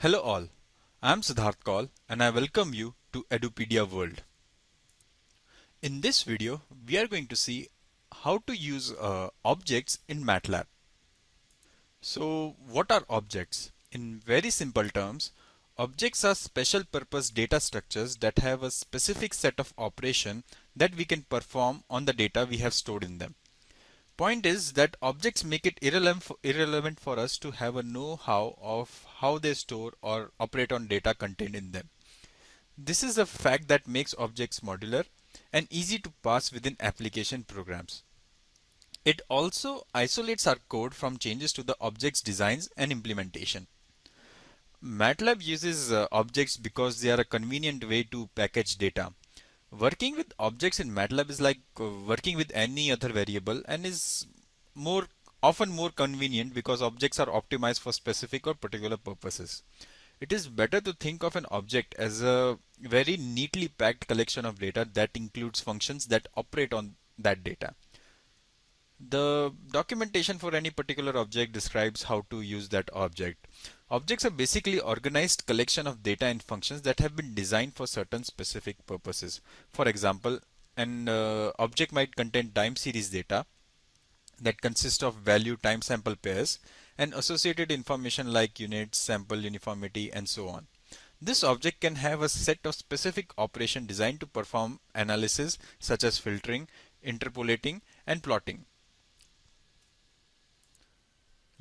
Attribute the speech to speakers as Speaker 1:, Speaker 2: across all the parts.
Speaker 1: Hello all, I am Siddharth Kaul and I welcome you to Edupedia World. In this video, we are going to see how to use objects in Matlab. So what are objects? In very simple terms, objects are special purpose data structures that have a specific set of operation that we can perform on the data we have stored in them. Point is that objects make it irrelevant for us to have a know-how of how they store or operate on data contained in them. This is a fact that makes objects modular and easy to pass within application programs. It also isolates our code from changes to the object's designs and implementation. Matlab uses objects because they are a convenient way to package data. Working with objects in Matlab is like working with any other variable and is more often more convenient because objects are optimized for specific or particular purposes. It is better to think of an object as a very neatly packed collection of data that includes functions that operate on that data. The documentation for any particular object describes how to use that object. Objects are basically organized collection of data and functions that have been designed for certain specific purposes. For example, an object might contain time series data that consists of value time sample pairs and associated information like units, sample uniformity, and so on. This object can have a set of specific operation designed to perform analysis such as filtering, interpolating, and plotting.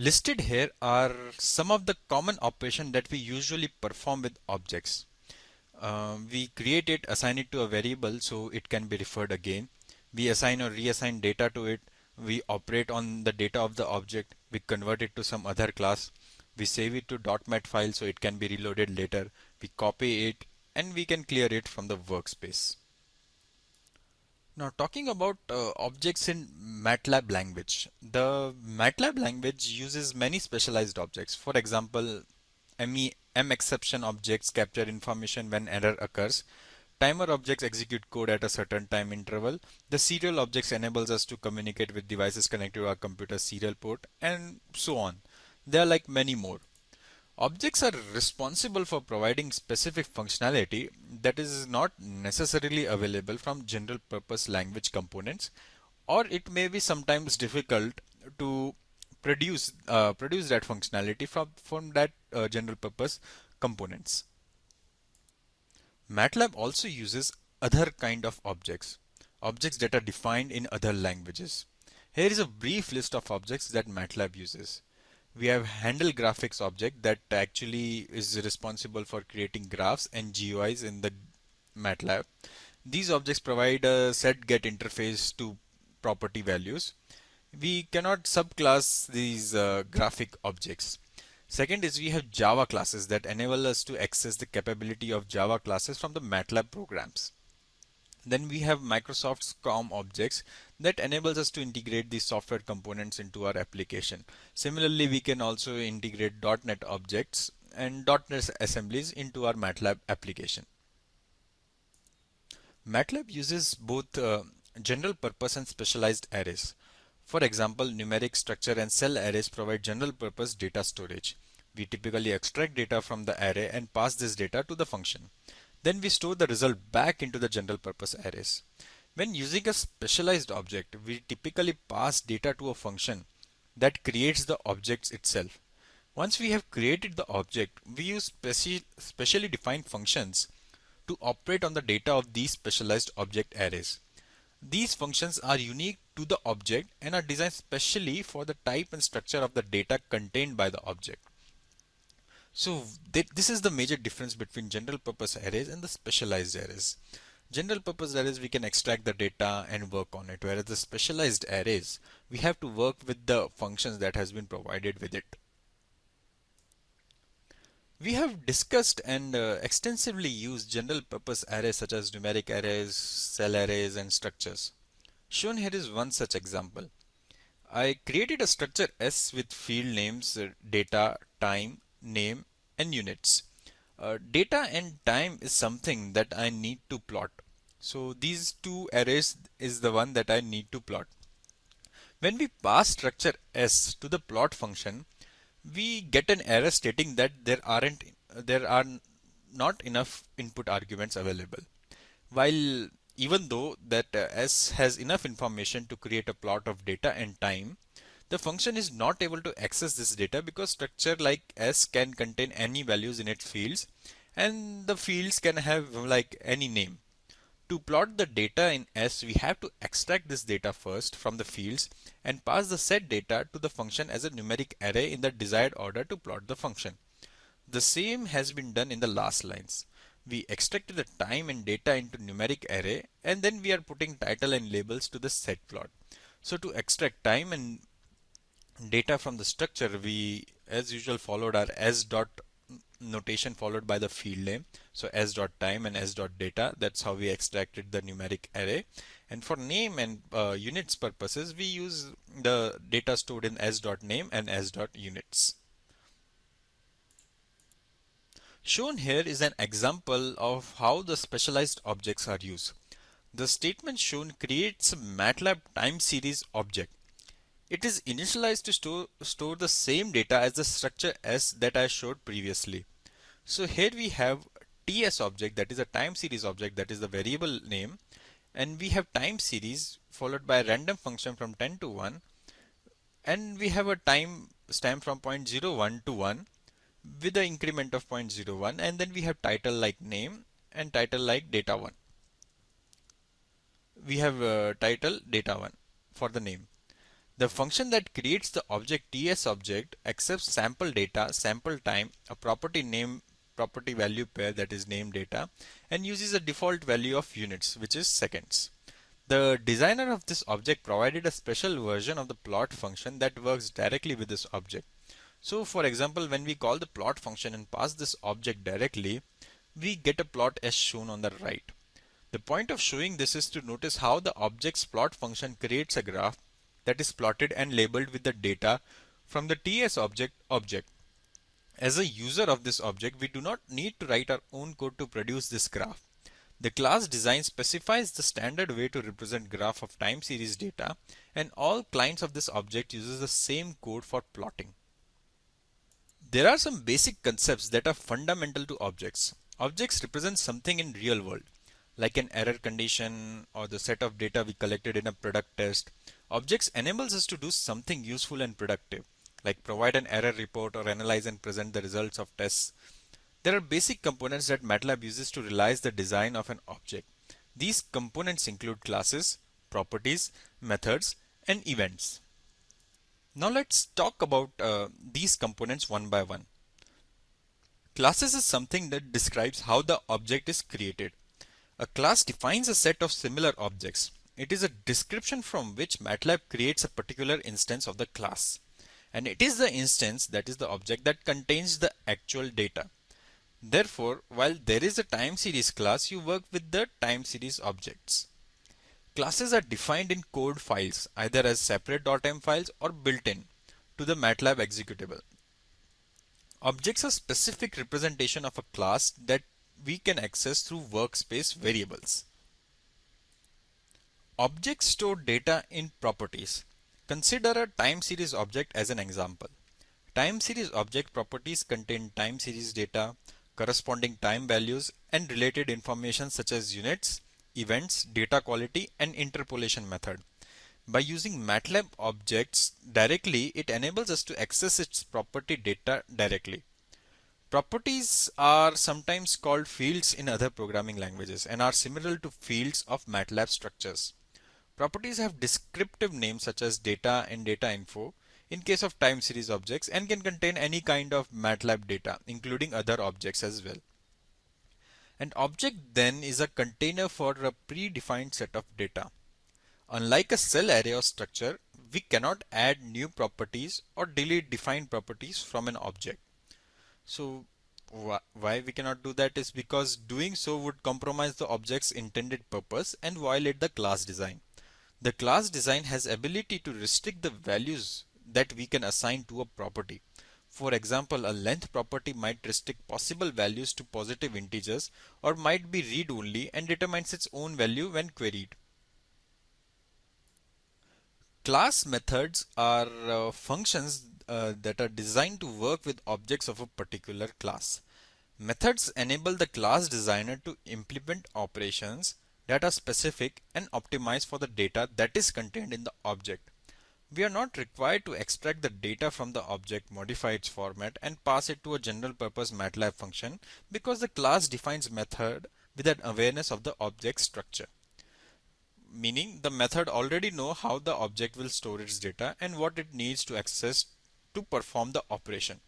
Speaker 1: Listed here are some of the common operations that we usually perform with objects. We create it, assign it to a variable so it can be referred again. We assign or reassign data to it. We operate on the data of the object. We convert it to some other class. We save it to .mat file so it can be reloaded later. We copy it and we can clear it from the workspace. Now talking about objects in Matlab language. The Matlab language uses many specialized objects. For example, exception objects capture information when error occurs. Timer objects execute code at a certain time interval. The serial objects enables us to communicate with devices connected to our computer serial port and so on. There are like many more. Objects are responsible for providing specific functionality that is not necessarily available from general purpose language components, or it may be sometimes difficult to produce that functionality from that general purpose components. MATLAB also uses other kind of objects that are defined in other languages. Here is a brief list of objects that MATLAB uses. We have handle graphics object that actually is responsible for creating graphs and GUIs in the MATLAB. These objects provide a set get interface to property values. We cannot subclass these graphic objects. Second is we have Java classes that enable us to access the capability of Java classes from the MATLAB programs. Then we have Microsoft's COM objects that enables us to integrate these software components into our application. Similarly, we can also integrate .NET objects and .NET assemblies into our MATLAB application. MATLAB uses both general purpose and specialized arrays. For example, numeric structure and cell arrays provide general purpose data storage. We typically extract data from the array and pass this data to the function. Then we store the result back into the general purpose arrays. When using a specialized object, we typically pass data to a function that creates the objects itself. Once we have created the object, we use specially defined functions to operate on the data of these specialized object arrays. These functions are unique to the object and are designed specially for the type and structure of the data contained by the object. So this is the major difference between general purpose arrays and the specialized arrays. General purpose arrays we can extract the data and work on it, whereas the specialized arrays we have to work with the functions that has been provided with it. We have discussed and extensively used general purpose arrays such as numeric arrays, cell arrays and structures. Shown here is one such example. I created a structure S with field names, data, time, name and units. Data and time is something that I need to plot. So these two arrays is the one that I need to plot. When we pass structure S to the plot function, we get an error stating that there aren't there are not enough input arguments available. While even though that S has enough information to create a plot of data and time, the function is not able to access this data because structure like S can contain any values in its fields, and the fields can have like any name. To plot the data in S, we have to extract this data first from the fields and pass the set data to the function as a numeric array in the desired order to plot the function. The same has been done in the last lines. We extracted the time and data into numeric array, and then we are putting title and labels to the set plot. So to extract time and data from the structure, we as usual followed our s dot notation followed by the field name. So s dot time and s dot data, that's how we extracted the numeric array. And for name and units purposes, we use the data stored in s dot name and s dot units. Shown here is an example of how the specialized objects are used. The statement shown creates a Matlab time series object. It is initialized to store the same data as the structure S that I showed previously. So here we have TS object, that is a time series object, that is the variable name, and we have time series followed by a random function from 10 to 1, and we have a time stamp from 0.01 to 1 with the increment of 0.01, and then we have title like name and title like data 1. We have title data 1 for the name. The function that creates the object TS object accepts sample data, sample time, a property name, property value pair, that is name data, and uses a default value of units, which is seconds. The designer of this object provided a special version of the plot function that works directly with this object. So for example, when we call the plot function and pass this object directly, we get a plot as shown on the right. The point of showing this is to notice how the object's plot function creates a graph that is plotted and labeled with the data from the TS object. As a user of this object, we do not need to write our own code to produce this graph. The class design specifies the standard way to represent graph of time series data, and all clients of this object uses the same code for plotting. There are some basic concepts that are fundamental to objects. Objects represent something in real world, like an error condition or the set of data we collected in a product test. Objects enables us to do something useful and productive, like provide an error report or analyze and present the results of tests. There are basic components that Matlab uses to realize the design of an object. These components include classes, properties, methods, and events. Now let's talk about these components one by one. Classes is something that describes how the object is created. A class defines a set of similar objects. It is a description from which Matlab creates a particular instance of the class. And it is the instance, that is the object, that contains the actual data. Therefore, while there is a time series class, you work with the time series objects. Classes are defined in code files, either as separate .m files or built-in to the Matlab executable. Objects are specific representation of a class that we can access through workspace variables. Objects store data in properties. Consider a time series object as an example. Time series object properties contain time series data, corresponding time values, and related information such as units, events, data quality, and interpolation method. By using Matlab objects directly, it enables us to access its property data directly. Properties are sometimes called fields in other programming languages and are similar to fields of Matlab structures. Properties have descriptive names such as data and data info in case of time series objects, and can contain any kind of Matlab data, including other objects as well. An object then is a container for a predefined set of data. Unlike a cell array or structure, we cannot add new properties or delete defined properties from an object. So why we cannot do that is because doing so would compromise the object's intended purpose and violate the class design. The class design has ability to restrict the values that we can assign to a property. For example, a length property might restrict possible values to positive integers or might be read-only and determines its own value when queried. Class methods are functions that are designed to work with objects of a particular class. Methods enable the class designer to implement operations that are specific and optimized for the data that is contained in the object. We are not required to extract the data from the object, modify its format, and pass it to a general purpose Matlab function because the class defines method with an awareness of the object structure. Meaning the method already know how the object will store its data and what it needs to access to perform the operation.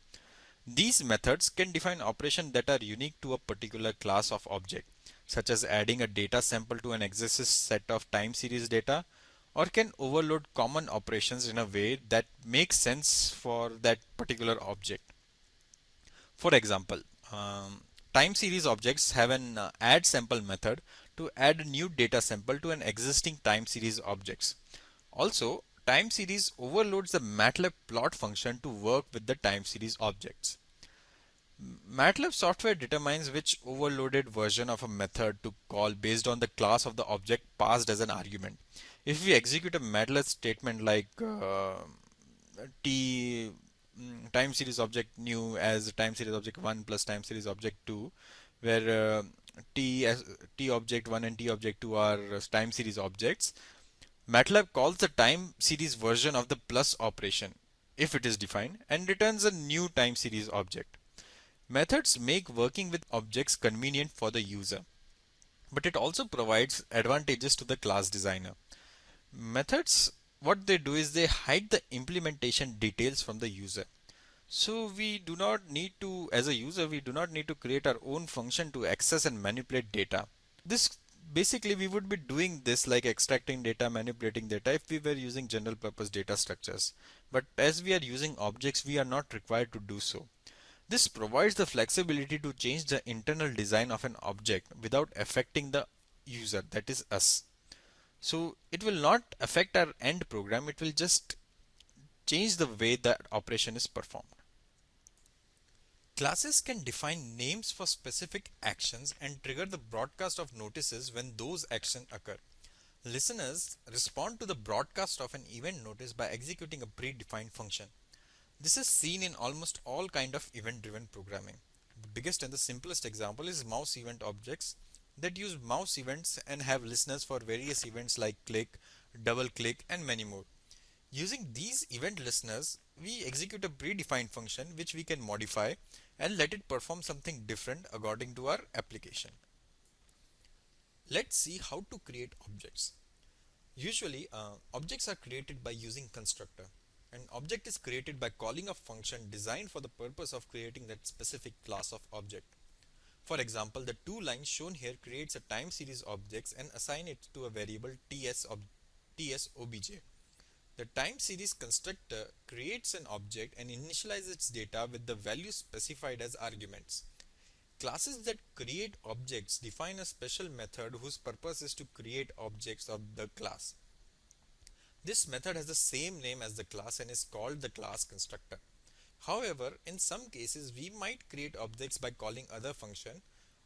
Speaker 1: These methods can define operations that are unique to a particular class of object, such as adding a data sample to an existing set of time series data, or can overload common operations in a way that makes sense for that particular object. For example, time series objects have an add sample method to add a new data sample to an existing time series objects. Also, time series overloads the Matlab plot function to work with the time series objects. Matlab software determines which overloaded version of a method to call based on the class of the object passed as an argument. If we execute a Matlab statement like t time series object new as time series object 1 plus time series object 2, where t object 1 and t object 2 are time series objects, MATLAB calls the time series version of the plus operation if it is defined and returns a new time series object. Methods make working with objects convenient for the user, but it also provides advantages to the class designer. Methods, what they do is they hide the implementation details from the user. So we do not need to, as a user, we do not need to create our own function to access and manipulate data. This basically we would be doing this like extracting data, manipulating data if we were using general purpose data structures. But as we are using objects, we are not required to do so. This provides the flexibility to change the internal design of an object without affecting the user, that is us. So it will not affect our end program, it will just change the way that operation is performed. Classes can define names for specific actions and trigger the broadcast of notices when those actions occur. Listeners respond to the broadcast of an event notice by executing a predefined function. This is seen in almost all kind of event-driven programming. The biggest and the simplest example is mouse event objects that use mouse events and have listeners for various events like click, double click, and many more. Using these event listeners, we execute a predefined function which we can modify and let it perform something different according to our application. Let's see how to create objects. Usually, objects are created by using constructor. An object is created by calling a function designed for the purpose of creating that specific class of object. For example, the two lines shown here creates a time series objects and assign it to a variable ts obj. The time series constructor creates an object and initializes its data with the values specified as arguments. Classes that create objects define a special method whose purpose is to create objects of the class. This method has the same name as the class and is called the class constructor. However, in some cases we might create objects by calling other function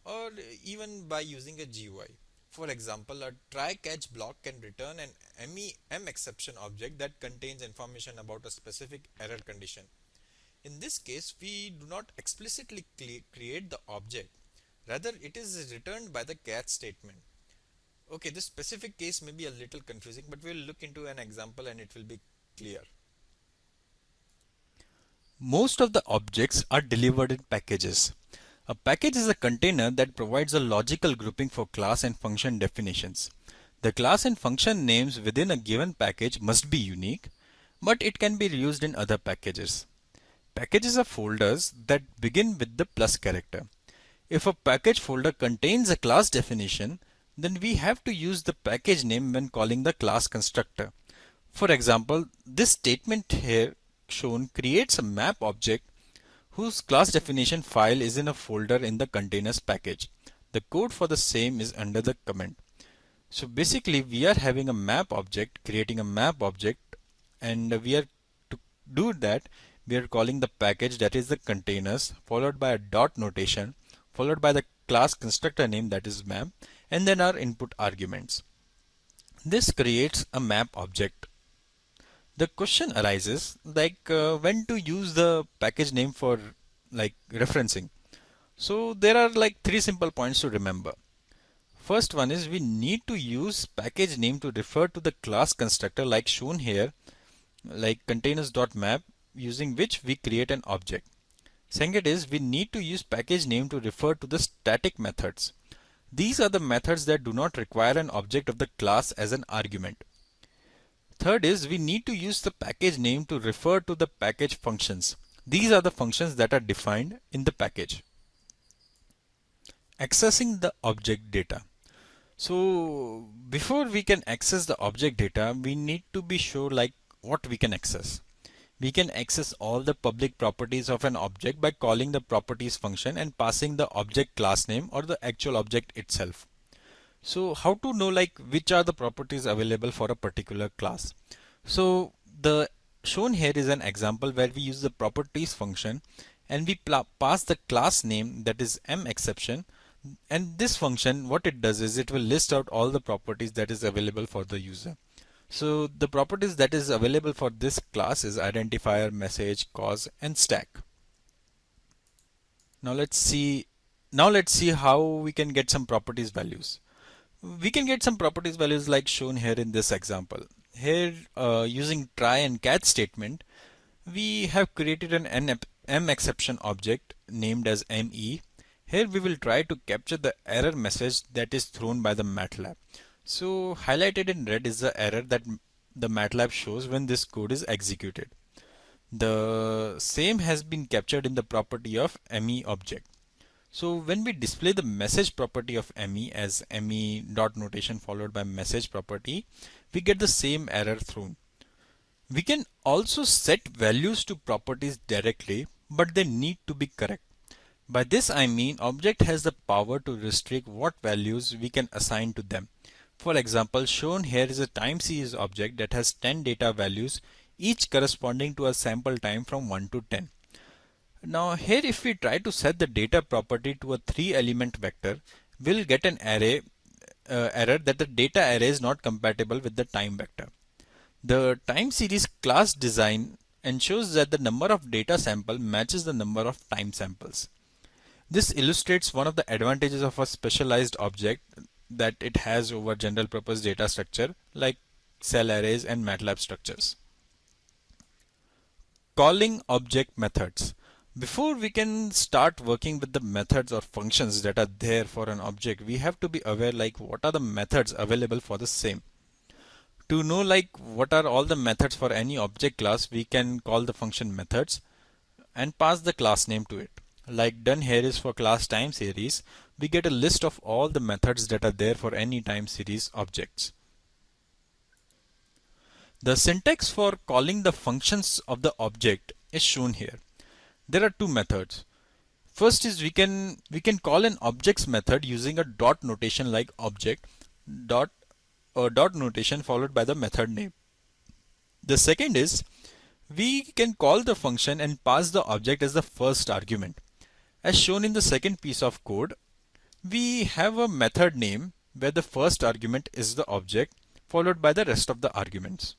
Speaker 1: or even by using a GUI. For example, a try-catch block can return an MEM-exception object that contains information about a specific error condition. In this case, we do not explicitly create the object. Rather, it is returned by the catch statement. Okay, this specific case may be a little confusing, but we'll look into an example and it will be clear. Most of the objects are delivered in packages. A package is a container that provides a logical grouping for class and function definitions. The class and function names within a given package must be unique, but it can be used in other packages. Packages are folders that begin with the plus character. If a package folder contains a class definition, then we have to use the package name when calling the class constructor. For example, this statement here shown creates a map object whose class definition file is in a folder in the containers package. The code for the same is under the comment. So basically we are having a map object, creating a map object, and we are to do that we are calling the package that is the containers followed by a dot notation followed by the class constructor name that is map and then our input arguments. This creates a map object. The question arises like when to use the package name for like referencing. So there are like three simple points to remember. First one is we need to use package name to refer to the class constructor like shown here, like containers.map, using which we create an object. Second is we need to use package name to refer to the static methods. These are the methods that do not require an object of the class as an argument. Third is we need to use the package name to refer to the package functions. These are the functions that are defined in the package. Accessing the object data. So before we can access the object data, we need to be sure like what we can access. We can access all the public properties of an object by calling the properties function and passing the object class name or the actual object itself. So how to know like which are the properties available for a particular class? So the shown here is an example where we use the properties function and we pass the class name, that is mException, and this function what it does is it will list out all the properties that is available for the user. So the properties that is available for this class is identifier, message, cause and stack. Now let's see how we can get some properties values. We can get some properties values like shown here in this example. Here using try and catch statement, we have created an mException object named as me. Here we will try to capture the error message that is thrown by the Matlab. So highlighted in red is the error that the Matlab shows when this code is executed. The same has been captured in the property of me object. So when we display the message property of me as me dot notation followed by message property, we get the same error thrown. We can also set values to properties directly, but they need to be correct. By this I mean object has the power to restrict what values we can assign to them. For example, shown here is a time series object that has 10 data values, each corresponding to a sample time from 1 to 10. Now here if we try to set the data property to a 3-element vector, we'll get an error that the data array is not compatible with the time vector. The time series class design ensures that the number of data sample matches the number of time samples. This illustrates one of the advantages of a specialized object that it has over general purpose data structure like cell arrays and Matlab structures. Calling object methods. Before we can start working with the methods or functions that are there for an object, we have to be aware like what are the methods available for the same. To know like what are all the methods for any object class, we can call the function methods and pass the class name to it. Like done here is for class time series, we get a list of all the methods that are there for any time series objects. The syntax for calling the functions of the object is shown here. There are two methods. First is we can call an objects method using a dot notation like object dot notation followed by the method name. The second is we can call the function and pass the object as the first argument. As shown in the second piece of code, we have a method name where the first argument is the object followed by the rest of the arguments.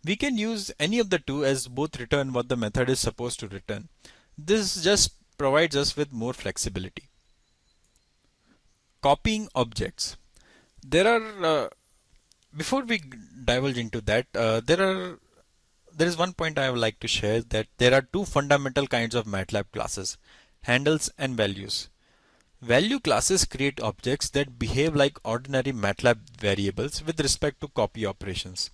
Speaker 1: We can use any of the two as both return what the method is supposed to return. This just provides us with more flexibility. Copying objects. Before we divulge into that, there is one point I would like to share, that there are two fundamental kinds of Matlab classes, handles and values. Value classes create objects that behave like ordinary Matlab variables with respect to copy operations.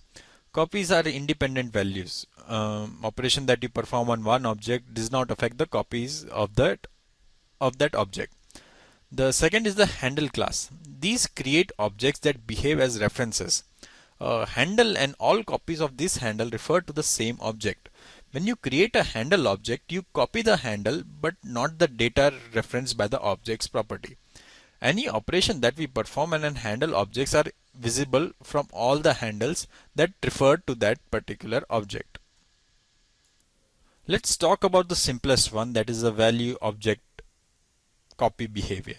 Speaker 1: Copies are independent values. Operation that you perform on one object does not affect the copies of that object. The second is the handle class. These create objects that behave as references. Handle and all copies of this handle refer to the same object. When you create a handle object, you copy the handle but not the data referenced by the object's property. Any operation that we perform on an handle objects are visible from all the handles that refer to that particular object. Let's talk about the simplest one, that is the value object copy behavior.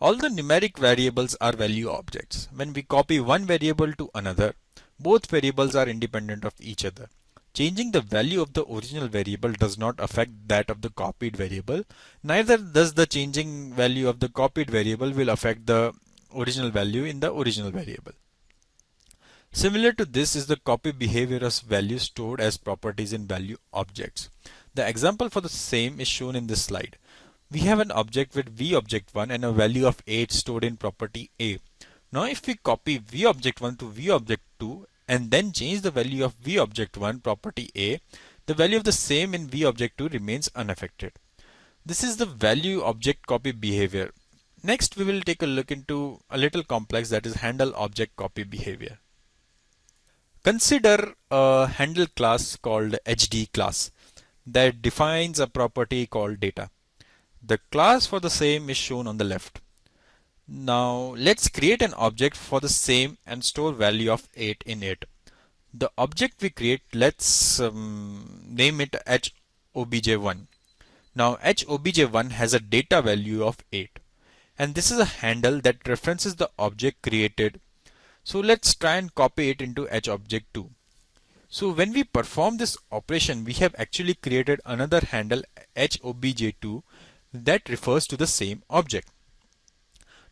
Speaker 1: All the numeric variables are value objects. When we copy one variable to another, both variables are independent of each other. Changing the value of the original variable does not affect that of the copied variable. Neither does the changing value of the copied variable will affect the original value in the original variable. Similar to this is the copy behavior of values stored as properties in value objects. The example for the same is shown in this slide. We have an object with v object 1 and a value of 8 stored in property a. Now if we copy v object 1 to v object 2 and then change the value of v object 1 property a, the value of the same in v object 2 remains unaffected. This is the value object copy behavior. Next we will take a look into a little complex, that is handle object copy behavior. Consider a handle class called HD class that defines a property called data. The class for the same is shown on the left. Now let's create an object for the same and store value of 8 in it. The object we create, let's name it HOBJ1. Now HOBJ1 has a data value of 8 and this is a handle that references the object created. So let's try and copy it into HObject2. So when we perform this operation, we have actually created another handle HOBJ2 that refers to the same object.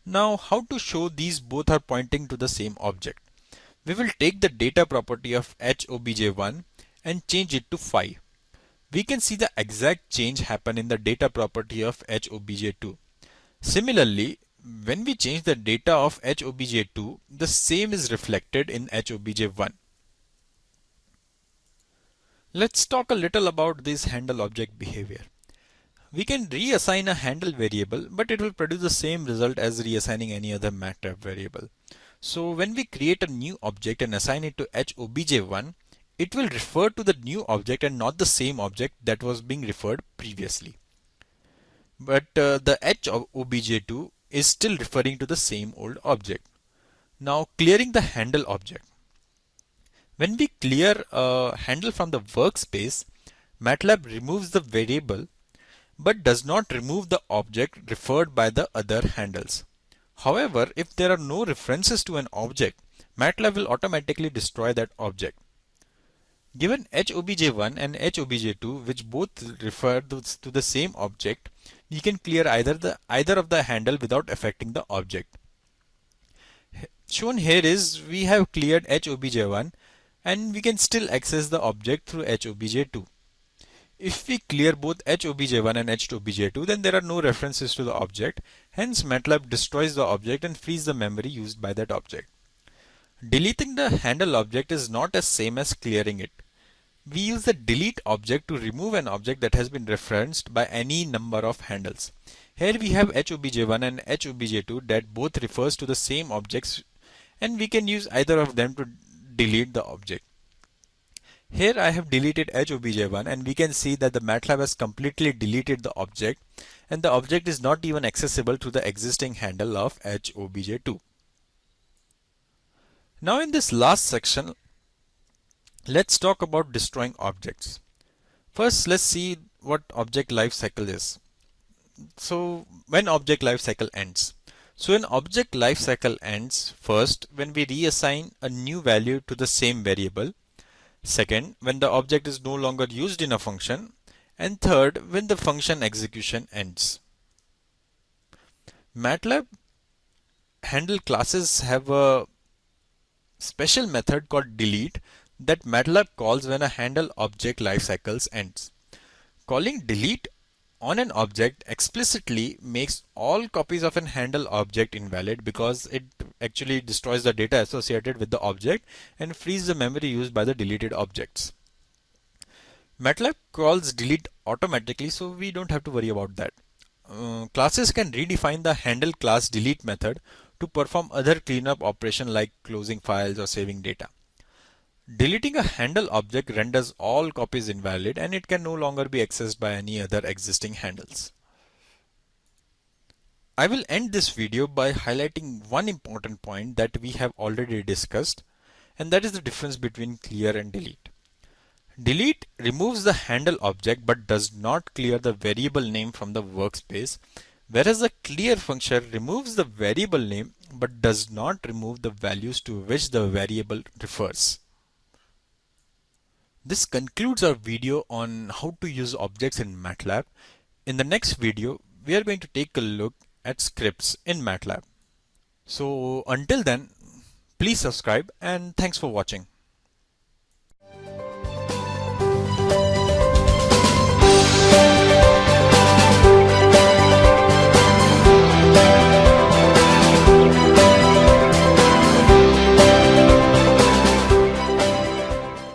Speaker 1: Now how to show these both are pointing to the same object? We will take the data property of HOBJ1 and change it to 5. We can see the exact change happen in the data property of HOBJ2. Similarly, when we change the data of HOBJ2, the same is reflected in HOBJ1. Let's talk a little about this handle object behavior. We can reassign a handle variable, but it will produce the same result as reassigning any other Matlab variable. So when we create a new object and assign it to HOBJ1, it will refer to the new object and not the same object that was being referred previously. But the HOBJ2 is still referring to the same old object. Now clearing the handle object. When we clear a handle from the workspace, Matlab removes the variable but does not remove the object referred by the other handles. However, if there are no references to an object, Matlab will automatically destroy that object. Given HOBJ1 and HOBJ2, which both refer to the same object, we can clear either of the handle without affecting the object. Shown here is we have cleared HOBJ1 and we can still access the object through HOBJ2. If we clear both HOBJ1 and HOBJ2, then there are no references to the object. Hence, Matlab destroys the object and frees the memory used by that object. Deleting the handle object is not as same as clearing it. We use the delete object to remove an object that has been referenced by any number of handles. Here we have HOBJ1 and HOBJ2 that both refers to the same objects, and we can use either of them to delete the object. Here I have deleted HOBJ1 and we can see that the Matlab has completely deleted the object and the object is not even accessible to the existing handle of HOBJ2. Now in this last section, let's talk about destroying objects. First, let's see what object lifecycle is. So when object lifecycle ends. So an object lifecycle ends first when we reassign a new value to the same variable. Second, when the object is no longer used in a function. And third, when the function execution ends. Matlab handle classes have a special method called delete that Matlab calls when a handle object lifecycle ends. Calling delete on an object explicitly makes all copies of an handle object invalid because it actually destroys the data associated with the object and frees the memory used by the deleted objects. Matlab calls delete automatically, so we don't have to worry about that. Classes can redefine the handle class delete method to perform other cleanup operation like closing files or saving data. Deleting a handle object renders all copies invalid and it can no longer be accessed by any other existing handles. I will end this video by highlighting one important point that we have already discussed, and that is the difference between clear and delete. Delete removes the handle object but does not clear the variable name from the workspace, whereas the clear function removes the variable name but does not remove the values to which the variable refers. This concludes our video on how to use objects in Matlab. In the next video, we are going to take a look at scripts in Matlab. So until then, please subscribe and thanks for watching.